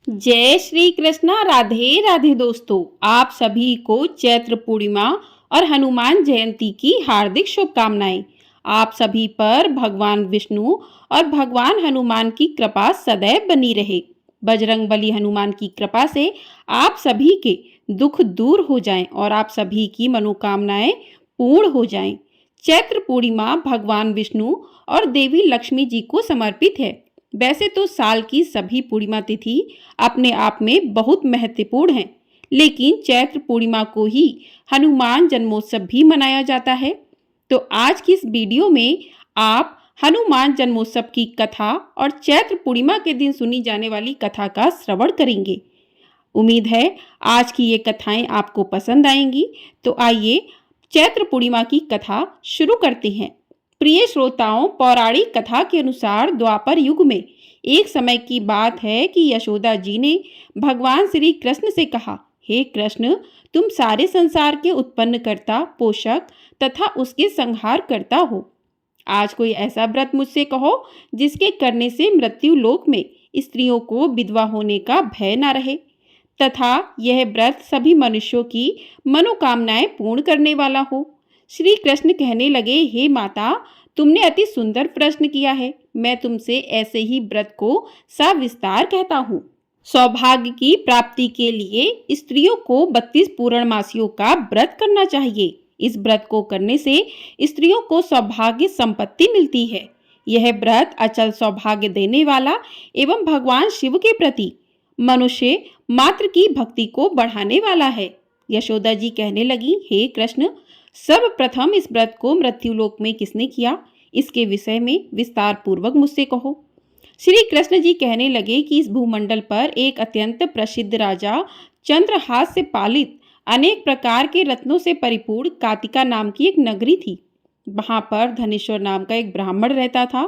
जय श्री कृष्णा। राधे राधे दोस्तों, आप सभी को चैत्र पूर्णिमा और हनुमान जयंती की हार्दिक शुभकामनाएं। आप सभी पर भगवान विष्णु और भगवान हनुमान की कृपा सदैव बनी रहे। बजरंगबली हनुमान की कृपा से आप सभी के दुख दूर हो जाएं और आप सभी की मनोकामनाएं पूर्ण हो जाएं। चैत्र पूर्णिमा भगवान विष्णु और देवी लक्ष्मी जी को समर्पित है। वैसे तो साल की सभी पूर्णिमा तिथि अपने आप में बहुत महत्वपूर्ण हैं, लेकिन चैत्र पूर्णिमा को ही हनुमान जन्मोत्सव भी मनाया जाता है। तो आज की इस वीडियो में आप हनुमान जन्मोत्सव की कथा और चैत्र पूर्णिमा के दिन सुनी जाने वाली कथा का श्रवण करेंगे। उम्मीद है आज की ये कथाएं आपको पसंद आएंगी। तो आइए चैत्र पूर्णिमा की कथा शुरू करते हैं। प्रिय श्रोताओं, पौराणिक कथा के अनुसार द्वापर युग में एक समय की बात है कि यशोदा जी ने भगवान श्री कृष्ण से कहा, हे कृष्ण, तुम सारे संसार के उत्पन्नकर्ता, पोषक तथा उसके संहार करता हो। आज कोई ऐसा व्रत मुझसे कहो जिसके करने से मृत्यु लोक में स्त्रियों को विधवा होने का भय न रहे तथा यह व्रत सभी मनुष्यों की मनोकामनाएं पूर्ण करने वाला हो। श्री कृष्ण कहने लगे, हे माता, तुमने अति सुंदर प्रश्न किया है। मैं तुमसे ऐसे ही व्रत को सविस्तार कहता हूँ। सौभाग्य की प्राप्ति के लिए स्त्रियों को 32 पूर्णमासियों का व्रत करना चाहिए। इस व्रत को करने से स्त्रियों को सौभाग्य संपत्ति मिलती है। यह व्रत अचल सौभाग्य देने वाला एवं भगवान शिव के प्रति मनुष्य मात्र की भक्ति को बढ़ाने वाला है। यशोदा जी कहने लगी, हे कृष्ण, सर्वप्रथम इस व्रत को मृत्युलोक में किसने किया, इसके विषय में विस्तार पूर्वक मुझसे कहो। श्री कृष्ण जी कहने लगे कि इस भूमंडल पर एक अत्यंत प्रसिद्ध राजा चंद्रहास से पालित अनेक प्रकार के रत्नों से परिपूर्ण कातिका नाम की एक नगरी थी। वहां पर धनेश्वर नाम का एक ब्राह्मण रहता था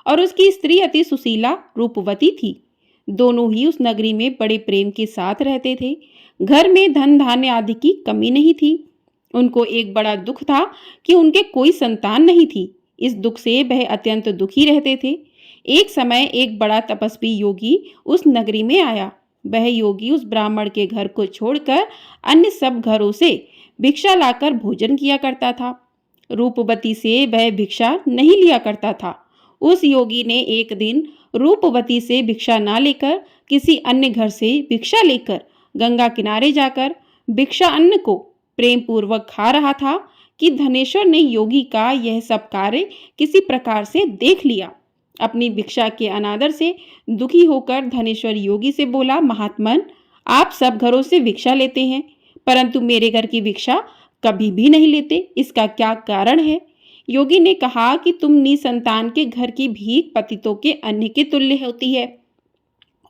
और उसकी स्त्री अति सुशीला रूपवती थी। दोनों ही उस नगरी में बड़े प्रेम के साथ रहते थे। घर में धन धान्य आदि की कमी नहीं थी। उनको एक बड़ा दुख था कि उनके कोई संतान नहीं थी। इस दुख से वह अत्यंत दुखी रहते थे। एक समय एक बड़ा तपस्वी योगी उस नगरी में आया। वह योगी उस ब्राह्मण के घर को छोड़कर अन्य सब घरों से भिक्षा लाकर भोजन किया करता था। रूपवती से वह भिक्षा नहीं लिया करता था। उस योगी ने एक दिन रूपवती से भिक्षा ना लेकर किसी अन्य घर से भिक्षा लेकर गंगा किनारे जाकर भिक्षा अन्न को प्रेम पूर्वक खा रहा था कि धनेश्वर ने योगी का यह सब कार्य किसी प्रकार से देख लिया। अपनी भिक्षा के अनादर से दुखी होकर धनेश्वर योगी से बोला, महात्मन, आप सब घरों से भिक्षा लेते हैं परंतु मेरे घर की भिक्षा कभी भी नहीं लेते, इसका क्या कारण है? योगी ने कहा कि तुम निसंतान के घर की भीख पतितों के अन्न के तुल्य होती है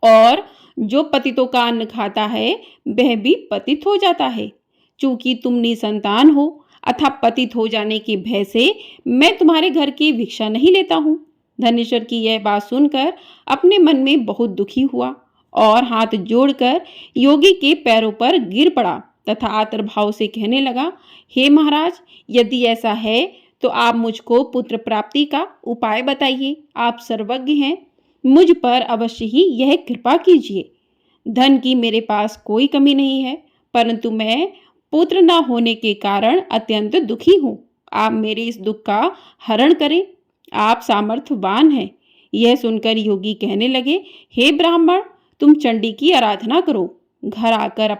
और जो पतितों का अन्न खाता है वह भी पतित हो जाता है। चूंकि तुम निसंतान हो अथवा पतित हो जाने के भय से मैं तुम्हारे घर की भिक्षा नहीं लेता हूँ। धनेश्वर की यह बात सुनकर अपने मन में बहुत दुखी हुआ और हाथ जोड़कर योगी के पैरों पर गिर पड़ा तथा आतर भाव से कहने लगा, हे महाराज, यदि ऐसा है तो आप मुझको पुत्र प्राप्ति का उपाय बताइए। आप सर्वज्ञ हैं, मुझ पर अवश्य ही यह कृपा कीजिए। धन की मेरे पास कोई कमी नहीं है परंतु मैं पुत्र न होने के कारण अत्यंत दुखी हूँ। आप मेरे इस दुख का हरण करें, आप सामर्थ्यवान हैं। यह सुनकर योगी कहने लगे, हे ब्राह्मण, तुम चंडी की आराधना करो। घर आकर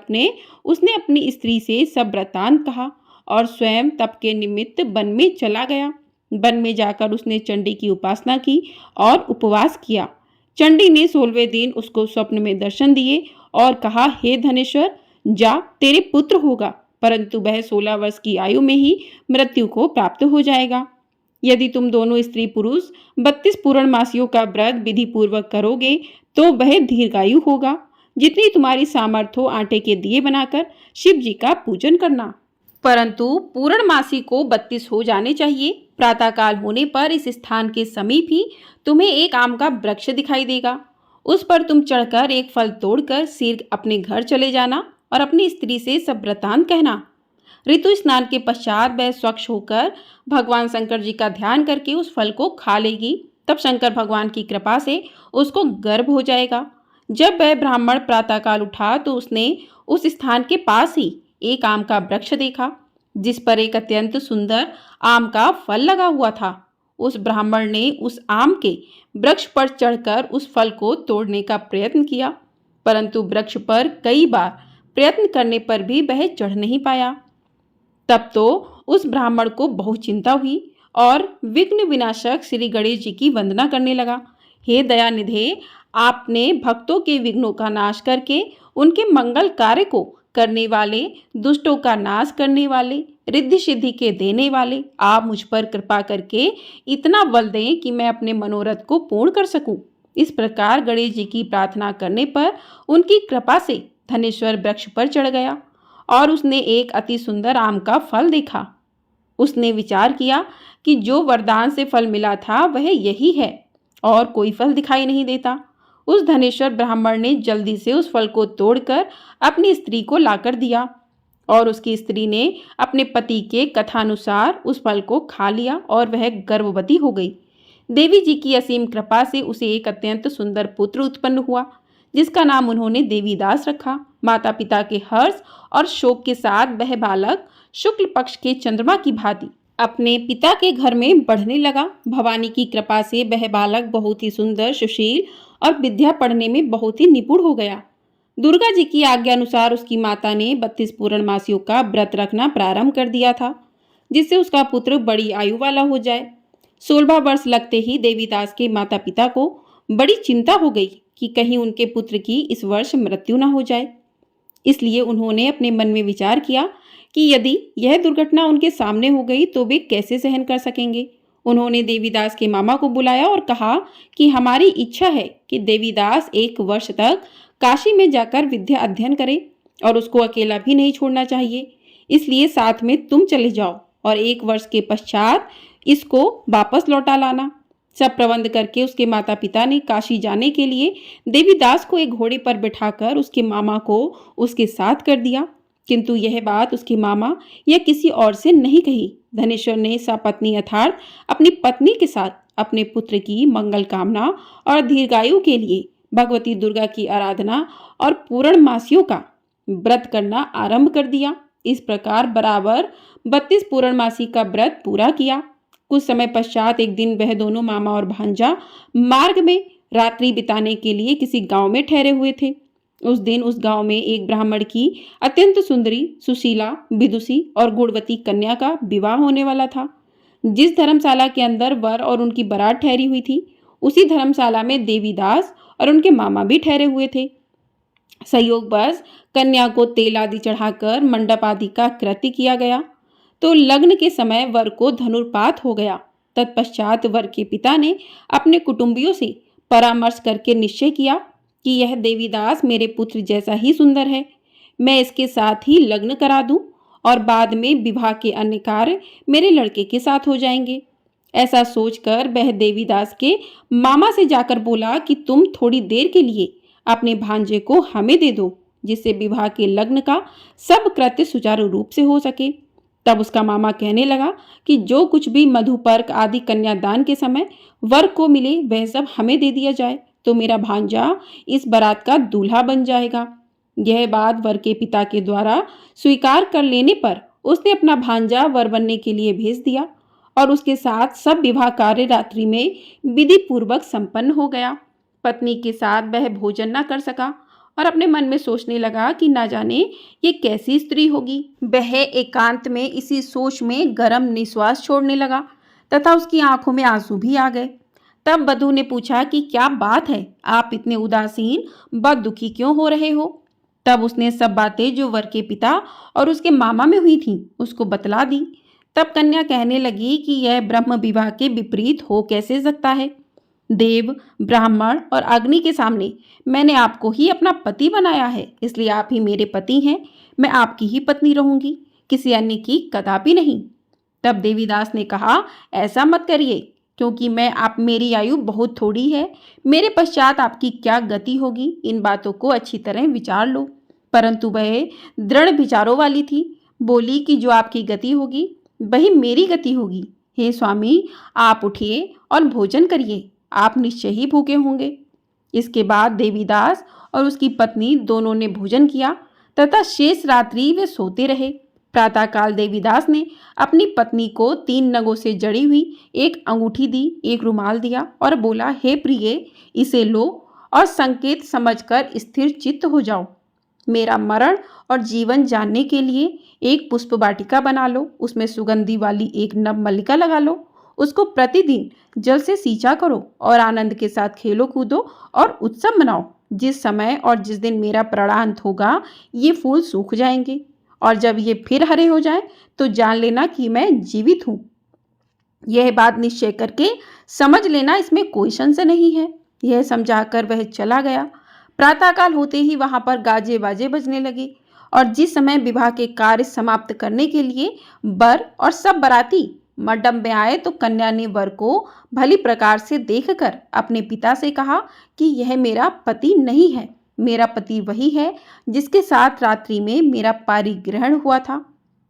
उसने अपनी स्त्री से सब वृत्तांत कहा और स्वयं तप के निमित्त वन में चला गया। वन में जाकर उसने चंडी की उपासना की और उपवास किया। चंडी ने 16वें दिन उसको स्वप्न में दर्शन दिए और कहा, हे धनेश्वर, जा, तेरे पुत्र होगा परंतु वह 16 वर्ष की आयु में ही मृत्यु को प्राप्त हो जाएगा। यदि तुम दोनों स्त्री पुरुष 32 पूर्णमासियों का व्रत विधि पूर्वक करोगे तो वह दीर्घायु होगा। जितनी तुम्हारी सामर्थ्य हो आटे के दिए बनाकर शिव जी का पूजन करना, परंतु पूर्णमासी को 32 हो जाने चाहिए। प्रातःकाल होने पर इस स्थान के समीप ही तुम्हें एक आम का वृक्ष दिखाई देगा। उस पर तुम चढ़कर एक फल तोड़कर सिर अपने घर चले जाना और अपनी स्त्री से सब वृत्तांत कहना। ऋतु स्नान के पश्चात वह स्वच्छ होकर भगवान शंकर जी का ध्यान करके उस फल को खा लेगी। तब शंकर भगवान की कृपा से उसको गर्भ हो जाएगा। जब वह ब्राह्मण प्रातःकाल उठा तो उसने उस स्थान के पास ही एक आम का वृक्ष देखा, जिस पर एक अत्यंत सुंदर आम का फल लगा हुआ था। उस ब्राह्मण ने उस आम के वृक्ष पर चढ़कर उस फल को तोड़ने का प्रयत्न किया, परंतु वृक्ष पर कई बार प्रयत्न करने पर भी वह चढ़ नहीं पाया। तब तो उस ब्राह्मण को बहुत चिंता हुई और विघ्न विनाशक श्री गणेश जी की वंदना करने लगा। हे दयानिधे, आपने भक्तों के विघ्नों का नाश करके उनके मंगल कार्य को करने वाले, दुष्टों का नाश करने वाले, रिद्धि सिद्धि के देने वाले, आप मुझ पर कृपा करके इतना बल दें कि मैं अपने मनोरथ को पूर्ण कर सकूं। इस प्रकार गणेश जी की प्रार्थना करने पर उनकी कृपा से धनेश्वर वृक्ष पर चढ़ गया और उसने एक अति सुंदर आम का फल देखा। उसने विचार किया कि जो वरदान से फल मिला था वह यही है और कोई फल दिखाई नहीं देता। उस धनेश्वर ब्राह्मण ने जल्दी से उस फल को तोड़कर अपनी स्त्री को लाकर दिया और उसकी स्त्री ने अपने पति के कथानुसार उस फल को खा लिया और वह गर्भवती हो गई। देवी जी की असीम कृपा से उसे एक अत्यंत सुंदर पुत्र उत्पन्न हुआ, जिसका नाम उन्होंने देवीदास रखा। माता पिता के हर्ष और शोक के साथ वह बालक शुक्ल पक्ष के चंद्रमा की भांति अपने पिता के घर में बढ़ने लगा। भवानी की कृपा से वह बालक बहुत ही सुंदर, सुशील और विद्या पढ़ने में बहुत ही निपुण हो गया। दुर्गा जी की आज्ञा अनुसार उसकी माता ने 32 पूर्णमासियों का व्रत रखना प्रारंभ कर दिया था, जिससे उसका पुत्र बड़ी आयु वाला हो जाए। 16 वर्ष लगते ही देवीदास के माता पिता को बड़ी चिंता हो गई कि कहीं उनके पुत्र की इस वर्ष मृत्यु न हो जाए। इसलिए उन्होंने अपने मन में विचार किया कि यदि यह दुर्घटना उनके सामने हो गई तो वे कैसे सहन कर सकेंगे। उन्होंने देवीदास के मामा को बुलाया और कहा कि हमारी इच्छा है कि देवीदास 1 वर्ष तक काशी में जाकर विद्या अध्ययन करे और उसको अकेला भी नहीं छोड़ना चाहिए। इसलिए साथ में तुम चले जाओ और 1 वर्ष के पश्चात इसको वापस लौटा लाना। सब प्रबंध करके उसके माता पिता ने काशी जाने के लिए देवीदास को एक घोड़े पर बिठाकर उसके मामा को उसके साथ कर दिया, किंतु यह बात उसके मामा या किसी और से नहीं कही। धनेश्वर ने सपत्नी अर्थात अपनी पत्नी के साथ अपने पुत्र की मंगल कामना और दीर्घायु के लिए भगवती दुर्गा की आराधना और पूर्णमासियों का व्रत करना आरंभ कर दिया। इस प्रकार बराबर 32 पूर्णमासी का व्रत पूरा किया। कुछ समय पश्चात एक दिन वह दोनों मामा और भांजा मार्ग में रात्रि बिताने के लिए किसी गांव में ठहरे हुए थे। उस दिन उस गांव में एक ब्राह्मण की अत्यंत सुंदरी, सुशीला, विदुषी और गुणवती कन्या का विवाह होने वाला था। जिस धर्मशाला के अंदर वर और उनकी बारात ठहरी हुई थी, उसी धर्मशाला में देवीदास और उनके मामा भी ठहरे हुए थे। संयोगवश कन्या को तेल आदि चढ़ाकर मंडप आदि का कृत्य किया गया तो लग्न के समय वर को धनुर्पात हो गया। तत्पश्चात वर के पिता ने अपने कुटुंबियों से परामर्श करके निश्चय किया कि यह देवीदास मेरे पुत्र जैसा ही सुंदर है, मैं इसके साथ ही लग्न करा दूं और बाद में विवाह के अन्य कार्य मेरे लड़के के साथ हो जाएंगे। ऐसा सोचकर वह देवीदास के मामा से जाकर बोला कि तुम थोड़ी देर के लिए अपने भांजे को हमें दे दो, जिससे विवाह के लग्न का सब कृत्य सुचारू रूप से हो सके। तब उसका मामा कहने लगा कि जो कुछ भी मधुपर्क आदि कन्यादान के समय वर को मिले वह सब हमें दे दिया जाए, तो मेरा भांजा इस बारात का दूल्हा बन जाएगा। यह बात वर के पिता के द्वारा स्वीकार कर लेने पर उसने अपना भांजा वर बनने के लिए भेज दिया और उसके साथ सब विवाह कार्य रात्रि में विधि पूर्वक संपन्न हो गया। पत्नी के साथ वह भोजन न कर सका और अपने मन में सोचने लगा कि ना जाने ये कैसी स्त्री होगी। वह एकांत में इसी सोच में गर्म निश्वास छोड़ने लगा तथा उसकी आंखों में आंसू भी आ गए। तब वधू ने पूछा कि क्या बात है, आप इतने उदासीन व दुखी क्यों हो रहे हो। तब उसने सब बातें जो वर के पिता और उसके मामा में हुई थीं उसको बतला दी। तब कन्या कहने लगी कि यह ब्रह्म विवाह के विपरीत हो कैसे सकता है। देव, ब्राह्मण और अग्नि के सामने मैंने आपको ही अपना पति बनाया है, इसलिए आप ही मेरे पति हैं। मैं आपकी ही पत्नी रहूंगी, किसी अन्य की कदापि नहीं। तब देवीदास ने कहा, ऐसा मत करिए, क्योंकि मेरी आयु बहुत थोड़ी है। मेरे पश्चात आपकी क्या गति होगी, इन बातों को अच्छी तरह विचार लो। परंतु वह दृढ़ विचारों वाली थी। बोली कि जो आपकी गति होगी वही मेरी गति होगी। हे स्वामी, आप उठिए और भोजन करिए, आप निश्चय ही भूखे होंगे। इसके बाद देवीदास और उसकी पत्नी दोनों ने भोजन किया तथा शेष रात्रि वे सोते रहे। प्रातःकाल देवीदास ने अपनी पत्नी को 3 नगों से जड़ी हुई एक अंगूठी दी, एक रुमाल दिया और बोला, हे प्रिय, इसे लो और संकेत समझकर स्थिर चित्त हो जाओ। मेरा मरण और जीवन जानने के लिए एक पुष्प वाटिका बना लो, उसमें सुगंधी वाली एक नव मल्लिका लगा लो, उसको प्रतिदिन जल से सींचा करो और आनंद के साथ खेलो कूदो और उत्सव मनाओ। जिस समय और जिस दिन मेरा प्राणांत होगा ये फूल सूख जाएंगे और जब ये फिर हरे हो जाएं तो जान लेना कि मैं जीवित हूँ। यह बात निश्चय करके समझ लेना, इसमें कोई संशय नहीं है। यह समझाकर वह चला गया। प्रातःकाल होते ही वहां पर गाजे बाजे बजने लगे और जिस समय विवाह के कार्य समाप्त करने के लिए वर और सब बाराती मंडप में आए तो कन्या ने वर को भली प्रकार से देखकर अपने पिता से कहा कि यह मेरा पति नहीं है, मेरा पति वही है जिसके साथ रात्रि में मेरा पारिग्रहण हुआ था।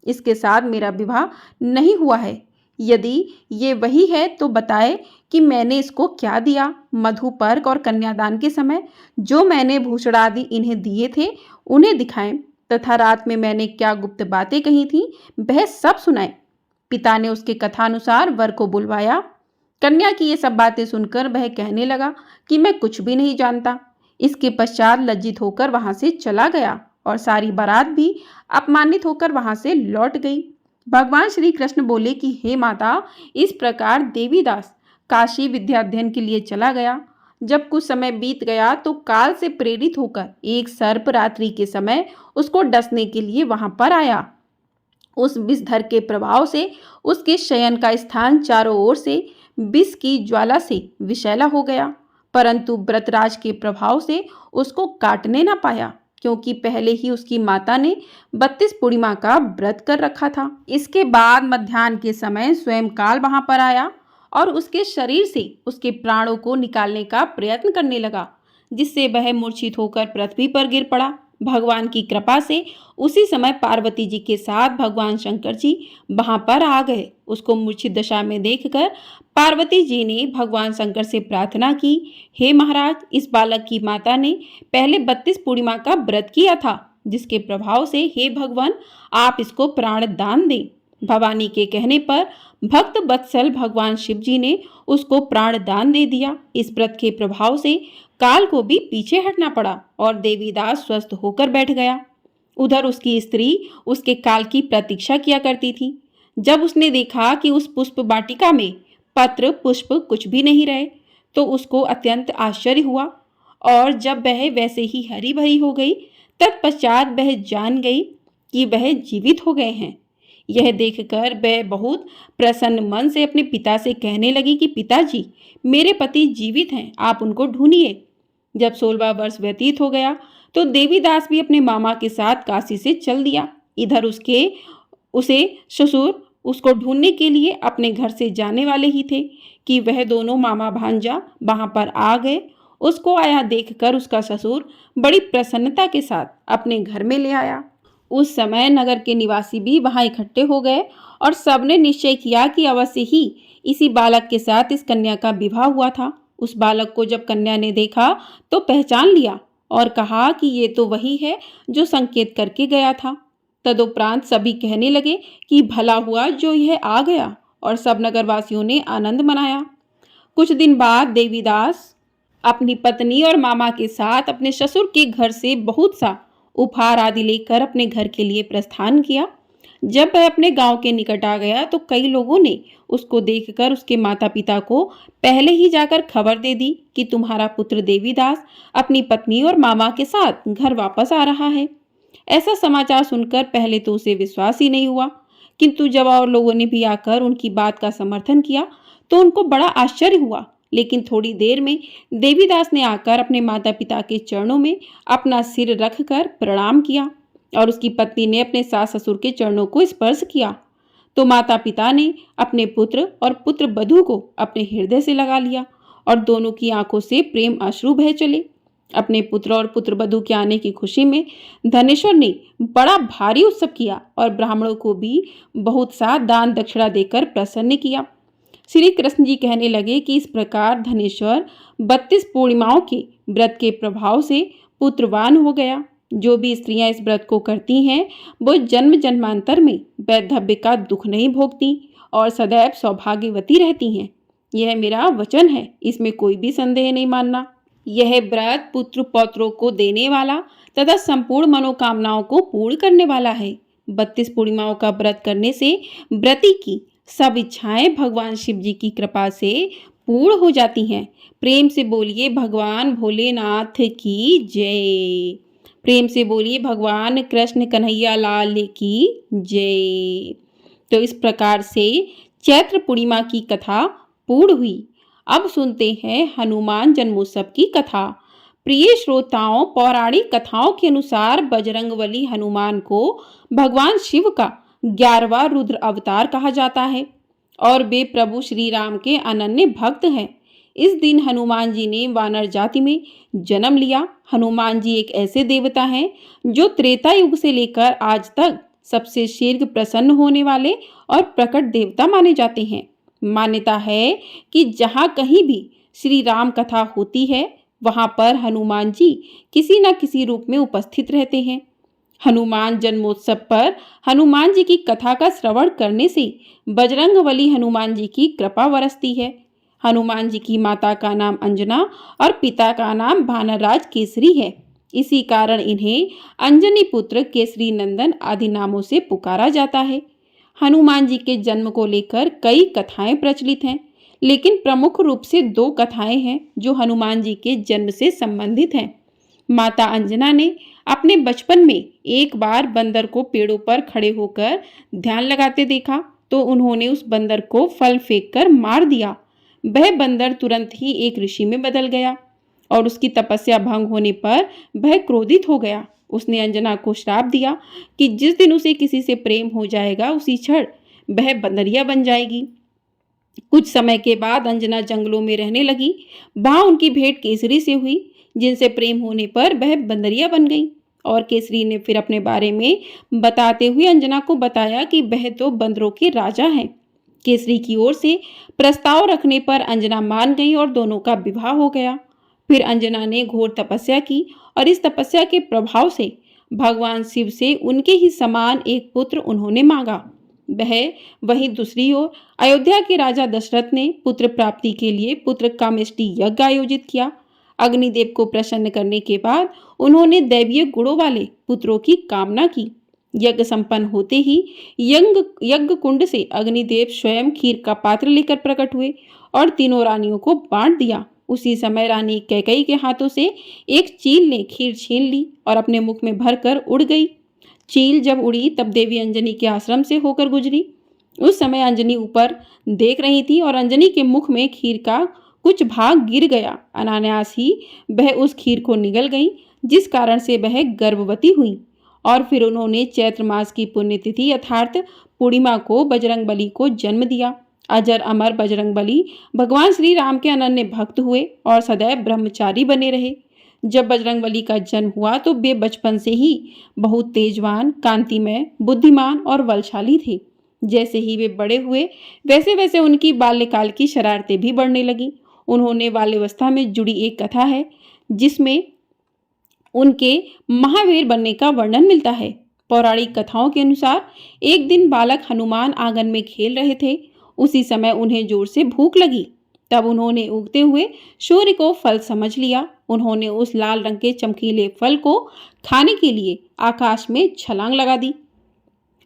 इसके साथ मेरा विवाह नहीं हुआ है। यदि ये वही है तो बताए कि मैंने इसको क्या दिया। मधु पर्क और कन्यादान के समय जो मैंने भूषण आदि इन्हें दिए थे उन्हें दिखाएं तथा रात में मैंने क्या गुप्त बातें कही थी वह सब सुनाए। पिता ने उसके कथानुसार वर को बुलवाया। कन्या की ये सब बातें सुनकर वह कहने लगा कि मैं कुछ भी नहीं जानता। इसके पश्चात लज्जित होकर वहां से चला गया और सारी बारात भी अपमानित होकर वहां से लौट गई। भगवान श्री कृष्ण बोले कि हे माता, इस प्रकार देवीदास काशी विद्याध्ययन के लिए चला गया। जब कुछ समय बीत गया तो काल से प्रेरित होकर एक सर्प रात्रि के समय उसको डसने के लिए वहां पर आया। उस विषधर के प्रभाव से उसके शयन का स्थान चारों ओर से विष की ज्वाला से विषैला हो गया, परंतु व्रतराज के प्रभाव से उसको काटने न पाया, क्योंकि पहले ही उसकी माता ने 32 पूर्णिमा का व्रत कर रखा था। इसके बाद मध्याह्न के समय स्वयं काल वहां पर आया और उसके शरीर से उसके प्राणों को निकालने का प्रयत्न करने लगा, जिससे वह मूर्छित होकर पृथ्वी पर गिर पड़ा। भगवान की कृपा से उसी समय पार्वती जी के साथ भगवान शंकर जी वहां पर आ गए। उसको मूर्छित दशा में देखकर पार्वती जी ने भगवान शंकर से प्रार्थना की, हे महाराज, इस बालक की माता ने पहले 32 पूर्णिमा का व्रत किया था, जिसके प्रभाव से हे भगवान आप इसको प्राण दान दें। भवानी के कहने पर भक्त वत्सल भगवान शिव जी ने उसको प्राण दान दे दिया। इस व्रत के प्रभाव से काल को भी पीछे हटना पड़ा और देवीदास स्वस्थ होकर बैठ गया। उधर उसकी स्त्री उसके काल की प्रतीक्षा किया करती थी। जब उसने देखा कि उस पुष्प वाटिका में पत्र पुष्प कुछ भी नहीं रहे तो उसको अत्यंत आश्चर्य हुआ और जब वह वैसे ही हरी भरी हो गई तत्पश्चात वह जान गई कि वह जीवित हो गए हैं। यह देखकर वह बहुत प्रसन्न मन से अपने पिता से कहने लगी कि पिताजी, मेरे पति जीवित हैं, आप उनको ढूंढिए। जब 16वां वर्ष व्यतीत हो गया तो देवीदास भी अपने मामा के साथ काशी से चल दिया। इधर उसे ससुर उसको ढूंढने के लिए अपने घर से जाने वाले ही थे कि वह दोनों मामा भांजा वहां पर आ गए। उसको आया देखकर उसका ससुर बड़ी प्रसन्नता के साथ अपने घर में ले आया। उस समय नगर के निवासी भी वहां इकट्ठे हो गए और सबने निश्चय किया कि अवश्य ही इसी बालक के साथ इस कन्या का विवाह हुआ था। उस बालक को जब कन्या ने देखा तो पहचान लिया और कहा कि ये तो वही है जो संकेत करके गया था। तदुपरांत सभी कहने लगे कि भला हुआ जो यह आ गया और सब नगरवासियों ने आनंद मनाया। कुछ दिन बाद देवीदास अपनी पत्नी और मामा के साथ अपने ससुर के घर से बहुत सा उपहार आदि लेकर अपने घर के लिए प्रस्थान किया। जब वह अपने गांव के निकट आ गया तो कई लोगों ने उसको देखकर उसके माता पिता को पहले ही जाकर खबर दे दी कि तुम्हारा पुत्र देवीदास अपनी पत्नी और मामा के साथ घर वापस आ रहा है। ऐसा समाचार सुनकर पहले तो उसे विश्वास ही नहीं हुआ, किंतु जब और लोगों ने भी आकर उनकी बात का समर्थन किया तो उनको बड़ा आश्चर्य हुआ। लेकिन थोड़ी देर में देवीदास ने आकर अपने माता पिता के चरणों में अपना सिर रखकर प्रणाम किया और उसकी पत्नी ने अपने सास ससुर के चरणों को स्पर्श किया तो माता पिता ने अपने पुत्र और पुत्र वधू को अपने हृदय से लगा लिया और दोनों की आंखों से प्रेम अश्रु बह चले। अपने पुत्र और पुत्र वधू के आने की खुशी में धनेश्वर ने बड़ा भारी उत्सव किया और ब्राह्मणों को भी बहुत सा दान दक्षिणा देकर प्रसन्न किया। श्री कृष्ण जी कहने लगे कि इस प्रकार धनेश्वर 32 पूर्णिमाओं के व्रत के प्रभाव से पुत्रवान हो गया। जो भी स्त्रियां इस व्रत को करती हैं वो जन्म जन्मांतर में वैधव्य का दुख नहीं भोगती और सदैव सौभाग्यवती रहती हैं। यह मेरा वचन है, इसमें कोई भी संदेह नहीं मानना। यह व्रत पुत्र पौत्रों को देने वाला तथा संपूर्ण मनोकामनाओं को पूर्ण करने वाला है। 32 पूर्णिमाओं का व्रत करने से व्रती की सब इच्छाएं भगवान शिव जी की कृपा से पूर्ण हो जाती हैं। प्रेम से बोलिए भगवान भोलेनाथ की जय। प्रेम से बोलिए भगवान कृष्ण कन्हैया लाल की जय। तो इस प्रकार से चैत्र पूर्णिमा की कथा पूर्ण हुई। अब सुनते हैं हनुमान जन्मोत्सव की कथा। प्रिय श्रोताओं, पौराणिक कथाओं के अनुसार बजरंगबली हनुमान को भगवान शिव का 11वां रुद्र अवतार कहा जाता है और वे प्रभु श्री राम के अनन्य भक्त हैं। इस दिन हनुमान जी ने वानर जाति में जन्म लिया। हनुमान जी एक ऐसे देवता हैं जो त्रेता युग से लेकर आज तक सबसे शीघ्र प्रसन्न होने वाले और प्रकट देवता माने जाते हैं। मान्यता है कि जहाँ कहीं भी श्री राम कथा होती है वहाँ पर हनुमान जी किसी न किसी रूप में उपस्थित रहते हैं। हनुमान जन्मोत्सव पर हनुमान जी की कथा का श्रवण करने से बजरंगबली हनुमान जी की कृपा बरसती है। हनुमान जी की माता का नाम अंजना और पिता का नाम भानराज केसरी है। इसी कारण इन्हें अंजनी पुत्र केसरी नंदन आदि नामों से पुकारा जाता है। हनुमान जी के जन्म को लेकर कई कथाएं प्रचलित हैं, लेकिन प्रमुख रूप से 2 कथाएं हैं जो हनुमान जी के जन्म से संबंधित हैं। माता अंजना ने अपने बचपन में एक बार बंदर को पेड़ों पर खड़े होकर ध्यान लगाते देखा तो उन्होंने उस बंदर को फल फेंककर मार दिया। वह बंदर तुरंत ही एक ऋषि में बदल गया और उसकी तपस्या भंग होने पर वह क्रोधित हो गया। उसने अंजना को श्राप दिया कि जिस दिन उसे किसी से प्रेम हो जाएगा उसी क्षण वह बंदरिया बन जाएगी। कुछ समय के बाद अंजना जंगलों में रहने लगी। वहां उनकी भेंट केसरी से हुई, जिनसे प्रेम होने पर वह बंदरिया बन गई। और केसरी ने फिर अपने बारे में बताते हुए अंजना को बताया कि वह तो बंदरों के राजा हैं। केसरी की ओर से प्रस्ताव रखने पर अंजना मान गई और दोनों का विवाह हो गया। फिर अंजना ने घोर तपस्या की और इस तपस्या के प्रभाव से भगवान शिव से उनके ही समान एक पुत्र उन्होंने मांगा। वहीं दूसरी ओर अयोध्या के राजा दशरथ ने पुत्र प्राप्ति के लिए पुत्र कामेष्टि यज्ञ आयोजित किया। अग्निदेव को प्रसन्न करने के बाद उन्होंने दैवीय गुणों वाले पुत्रों की कामना की। यज्ञ संपन्न होते ही यज्ञ कुंड से अग्निदेव स्वयं खीर का पात्र लेकर प्रकट हुए और तीनों रानियों को बांट दिया। उसी समय रानी कैकेयी के हाथों से एक चील ने खीर छीन ली और अपने मुख में भरकर उड़ गई। चील जब उड़ी तब देवी अंजनी के आश्रम से होकर गुजरी। उस समय अंजनी ऊपर देख रही थी और अंजनी के मुख में खीर का कुछ भाग गिर गया। अनायास ही वह उस खीर को निगल गई, जिस कारण से वह गर्भवती हुई। और फिर उन्होंने चैत्र मास की पुण्यतिथि अर्थात पूर्णिमा को बजरंगबली को जन्म दिया। अजर अमर बजरंगबली भगवान श्री राम के अनन्य भक्त हुए और सदैव ब्रह्मचारी बने रहे। जब बजरंगबली का जन्म हुआ तो वे बचपन से ही बहुत तेजवान, कांतिमय, बुद्धिमान और बलशाली थे। जैसे ही वे बड़े हुए वैसे वैसे उनकी बाल्यकाल की शरारतें भी बढ़ने लगी। उन्होंने बाल्यावस्था में जुड़ी एक कथा है जिसमें उनके महावीर बनने का वर्णन मिलता है। पौराणिक कथाओं के अनुसार एक दिन बालक हनुमान आंगन में खेल रहे थे। उसी समय उन्हें जोर से भूख लगी। तब उन्होंने उगते हुए सूर्य को फल समझ लिया। उन्होंने उस लाल रंग के चमकीले फल को खाने के लिए आकाश में छलांग लगा दी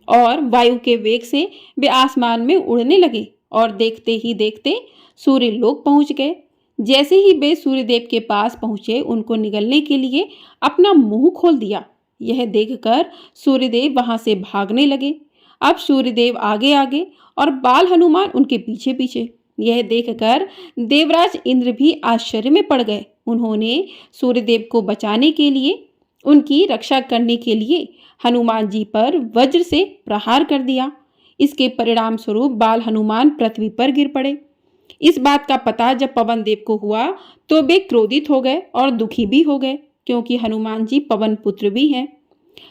और वायु के वेग से वे आसमान में उड़ने लगे और देखते ही देखते सूर्य लोक पहुंच गए। जैसे ही वे सूर्यदेव के पास पहुंचे उनको निगलने के लिए अपना मुंह खोल दिया। यह देखकर सूर्यदेव वहां से भागने लगे। अब सूर्यदेव आगे आगे और बाल हनुमान उनके पीछे पीछे। यह देखकर देवराज इंद्र भी आश्चर्य में पड़ गए। उन्होंने सूर्यदेव को बचाने के लिए, उनकी रक्षा करने के लिए हनुमान जी पर वज्र से प्रहार कर दिया। इसके परिणाम स्वरूप बाल हनुमान पृथ्वी पर गिर पड़े। इस बात का पता जब पवन देव को हुआ तो वे क्रोधित हो गए और दुखी भी हो गए, क्योंकि हनुमान जी पवन पुत्र भी हैं।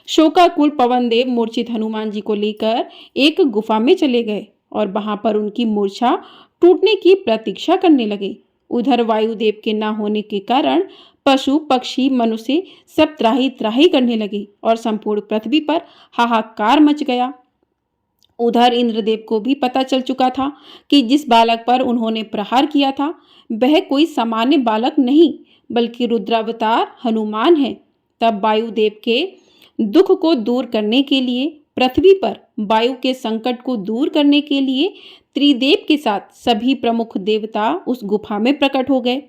शोकाकुल पवन देव मूर्छित हनुमान जी को लेकर एक गुफा में चले गए और वहां पर उनकी मूर्छा टूटने की प्रतीक्षा करने लगे। उधर वायुदेव के न होने के कारण पशु पक्षी मनुष्य सब त्राही त्राही करने लगे और संपूर्ण पृथ्वी पर हाहाकार मच गया। उधर इंद्रदेव को भी पता चल चुका था कि जिस बालक पर उन्होंने प्रहार किया था वह कोई सामान्य बालक नहीं बल्कि रुद्रावतार हनुमान है। तब वायुदेव के दुख को दूर करने के लिए, पृथ्वी पर वायु के संकट को दूर करने के लिए त्रिदेव के साथ सभी प्रमुख देवता उस गुफा में प्रकट हो गए।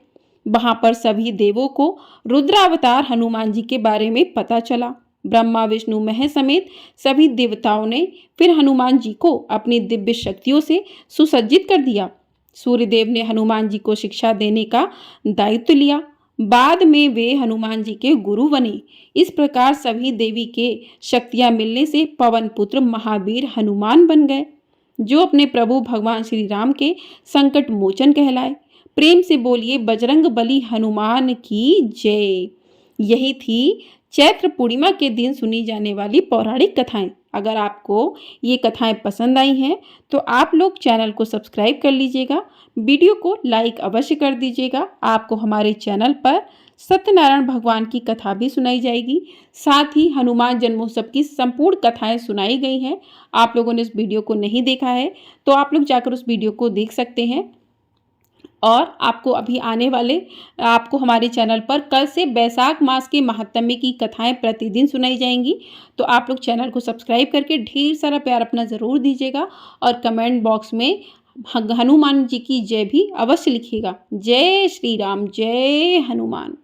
वहां पर सभी देवों को रुद्रावतार हनुमान जी के बारे में पता चला। ब्रह्मा विष्णु महेश समेत सभी देवताओं ने फिर हनुमान जी को अपनी दिव्य शक्तियों से सुसज्जित कर दिया। सूर्यदेव ने हनुमान जी को शिक्षा देने का दायित्व लिया। बाद में वे हनुमान जी के गुरु बने। इस प्रकार सभी देवी के शक्तियां मिलने से पवन पुत्र महावीर हनुमान बन गए, जो अपने प्रभु भगवान श्री राम के संकट मोचन कहलाए। प्रेम से बोलिए बजरंग बली हनुमान की जय। यही थी चैत्र पूर्णिमा के दिन सुनी जाने वाली पौराणिक कथाएं। अगर आपको ये कथाएं पसंद आई हैं तो आप लोग चैनल को सब्सक्राइब कर लीजिएगा, वीडियो को लाइक अवश्य कर दीजिएगा। आपको हमारे चैनल पर सत्यनारायण भगवान की कथा भी सुनाई जाएगी, साथ ही हनुमान जन्मोत्सव की संपूर्ण कथाएं सुनाई गई हैं। आप लोगों ने इस वीडियो को नहीं देखा है तो आप लोग जाकर उस वीडियो को देख सकते हैं। और आपको अभी आने वाले आपको हमारे चैनल पर कल से बैसाख मास के महात्म्य की कथाएं प्रतिदिन सुनाई जाएंगी। तो आप लोग चैनल को सब्सक्राइब करके ढेर सारा प्यार अपना ज़रूर दीजिएगा और कमेंट बॉक्स में हनुमान जी की जय भी अवश्य लिखिएगा। जय श्री राम, जय हनुमान।